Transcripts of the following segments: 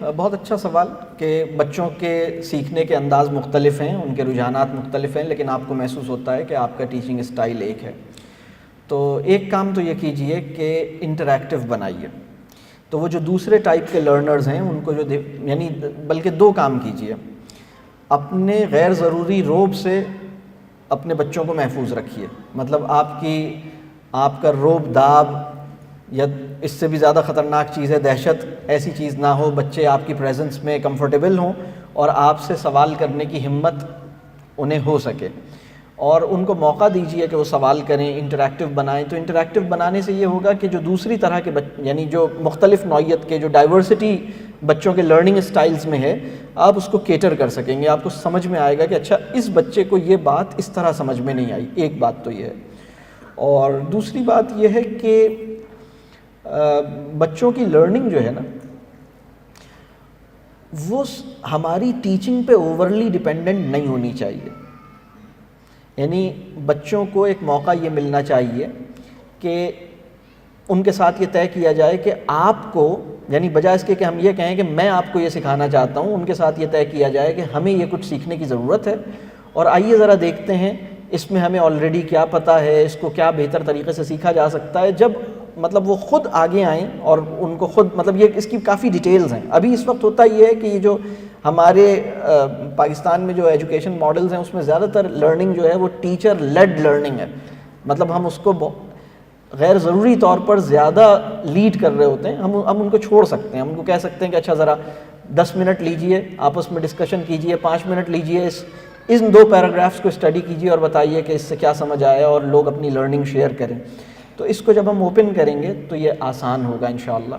بہت اچھا سوال کہ بچوں کے سیکھنے کے انداز مختلف ہیں، ان کے رجحانات مختلف ہیں، لیکن آپ کو محسوس ہوتا ہے کہ آپ کا ٹیچنگ اسٹائل ایک ہے. تو ایک کام تو یہ کیجئے کہ انٹریکٹیو بنائیے. تو وہ جو دوسرے ٹائپ کے لرنرز ہیں ان کو یعنی بلکہ دو کام کیجئے. اپنے غیر ضروری روب سے اپنے بچوں کو محفوظ رکھیے. مطلب آپ کا روب داب یا اس سے بھی زیادہ خطرناک چیز ہے دہشت، ایسی چیز نہ ہو. بچے آپ کی پریزنس میں کمفرٹیبل ہوں اور آپ سے سوال کرنے کی ہمت انہیں ہو سکے، اور ان کو موقع دیجیے کہ وہ سوال کریں، انٹریکٹیو بنائیں. تو انٹریکٹیو بنانے سے یہ ہوگا کہ جو دوسری طرح کے یعنی جو مختلف نوعیت کے، جو ڈائیورسٹی بچوں کے لرننگ اسٹائلز میں ہے، آپ اس کو کیٹر کر سکیں گے. آپ کو سمجھ میں آئے گا کہ اچھا اس بچے کو یہ بات اس طرح سمجھ میں نہیں آئی. ایک بات تو یہ ہے. اور دوسری بات یہ ہے کہ بچوں کی لرننگ جو ہے نا، وہ ہماری ٹیچنگ پہ اوورلی ڈیپینڈنٹ نہیں ہونی چاہیے. یعنی بچوں کو ایک موقع یہ ملنا چاہیے کہ ان کے ساتھ یہ طے کیا جائے کہ آپ کو، یعنی بجائے اس کے کہ ہم یہ کہیں کہ میں آپ کو یہ سکھانا چاہتا ہوں، ان کے ساتھ یہ طے کیا جائے کہ ہمیں یہ کچھ سیکھنے کی ضرورت ہے، اور آئیے ذرا دیکھتے ہیں اس میں ہمیں آلریڈی کیا پتہ ہے، اس کو کیا بہتر طریقے سے سیکھا جا سکتا ہے. جب مطلب وہ خود آگے آئیں اور ان کو خود مطلب یہ اس کی کافی ڈیٹیلز ہیں. ابھی اس وقت ہوتا یہ ہے کہ یہ جو ہمارے پاکستان میں جو ایجوکیشن ماڈلز ہیں اس میں زیادہ تر لرننگ جو ہے وہ ٹیچر لیڈ لرننگ ہے. مطلب ہم اس کو غیر ضروری طور پر زیادہ لیڈ کر رہے ہوتے ہیں. ہم ان کو چھوڑ سکتے ہیں، ہم ان کو کہہ سکتے ہیں کہ اچھا ذرا 10 منٹ لیجئے، آپس میں ڈسکشن کیجئے، 5 منٹ لیجئے، ان 2 پیراگرافس کو اسٹڈی کیجئے اور بتائیے کہ اس سے کیا سمجھ آیا، اور لوگ اپنی لرننگ شیئر کریں. تو اس کو جب ہم اوپن کریں گے تو یہ آسان ہوگا انشاءاللہ.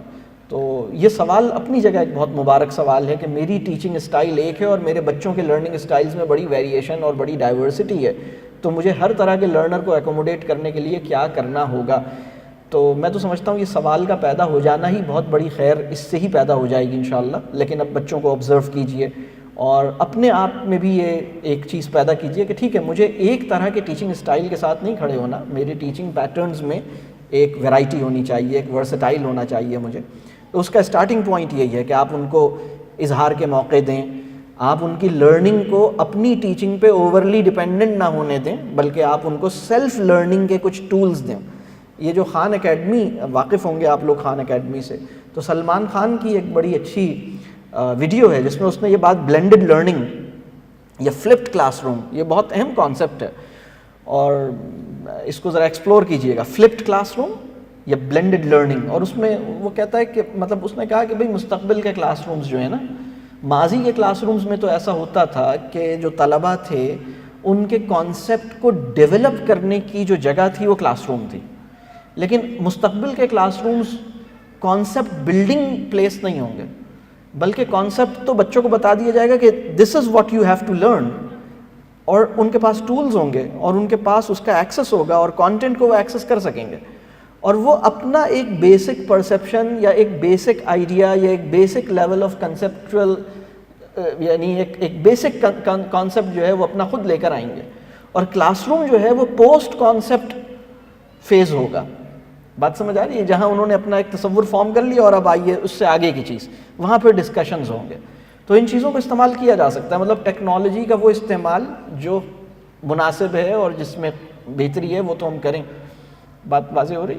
تو یہ سوال اپنی جگہ ایک بہت مبارک سوال ہے کہ میری ٹیچنگ اسٹائل ایک ہے اور میرے بچوں کے لرننگ اسٹائلز میں بڑی ویریشن اور بڑی ڈائیورسٹی ہے، تو مجھے ہر طرح کے لرنر کو ایکوموڈیٹ کرنے کے لیے کیا کرنا ہوگا. تو میں تو سمجھتا ہوں یہ سوال کا پیدا ہو جانا ہی بہت بڑی خیر اس سے ہی پیدا ہو جائے گی انشاءاللہ. لیکن اب بچوں کو آبزرو کیجئے اور اپنے آپ میں بھی یہ ایک چیز پیدا کیجئے کہ ٹھیک ہے، مجھے ایک طرح کے ٹیچنگ اسٹائل کے ساتھ نہیں کھڑے ہونا. میری ٹیچنگ پیٹرنز میں ایک ویرائٹی ہونی چاہیے، ایک ورسٹائل ہونا چاہیے مجھے. تو اس کا اسٹارٹنگ پوائنٹ یہی ہے کہ آپ ان کو اظہار کے موقع دیں، آپ ان کی لرننگ کو اپنی ٹیچنگ پہ اوورلی ڈیپینڈنٹ نہ ہونے دیں، بلکہ آپ ان کو سیلف لرننگ کے کچھ ٹولز دیں. یہ جو خان اکیڈمی، واقف ہوں گے آپ لوگ خان اکیڈمی سے، تو سلمان خان کی ایک بڑی اچھی ویڈیو ہے جس میں اس نے یہ بات بلینڈڈ لرننگ یا فلپڈ کلاس روم، یہ بہت اہم کانسیپٹ ہے اور اس کو ذرا ایکسپلور کیجئے گا، فلپڈ کلاس روم یا بلینڈڈ لرننگ. اور اس میں وہ کہتا ہے کہ مطلب اس نے کہا کہ بھئی مستقبل کے کلاس رومز جو ہیں نا، ماضی کے کلاس رومز میں تو ایسا ہوتا تھا کہ جو طلبہ تھے ان کے کانسیپٹ کو ڈیولپ کرنے کی جو جگہ تھی وہ کلاس روم تھی. لیکن مستقبل کے class rooms concept building place نہیں ہوں گے، بلکہ کانسیپٹ تو بچوں کو بتا دیا جائے گا کہ this is what you have to learn, اور ان کے پاس ٹولز ہوں گے اور ان کے پاس اس کا ایکسس ہوگا اور کانٹینٹ کو وہ ایکسس کر سکیں گے، اور وہ اپنا ایک بیسک پرسیپشن یا ایک بیسک آئیڈیا یا ایک بیسک لیول آف کنسیپچول، یعنی ایک بیسک کانسیپٹ جو ہے وہ اپنا خود لے کر آئیں گے. اور کلاس روم جو ہے وہ پوسٹ کانسیپٹ فیز ہوگا. بات سمجھ آ رہی ہے؟ جہاں انہوں نے اپنا ایک تصور فارم کر لیا اور اب آئیے اس سے آگے کی چیز، وہاں پہ ڈسکشنز ہوں گے. تو ان چیزوں کو استعمال کیا جا سکتا ہے. مطلب ٹیکنالوجی کا وہ استعمال جو مناسب ہے اور جس میں بہتری ہے وہ تو ہم کریں. بات واضح ہو رہی؟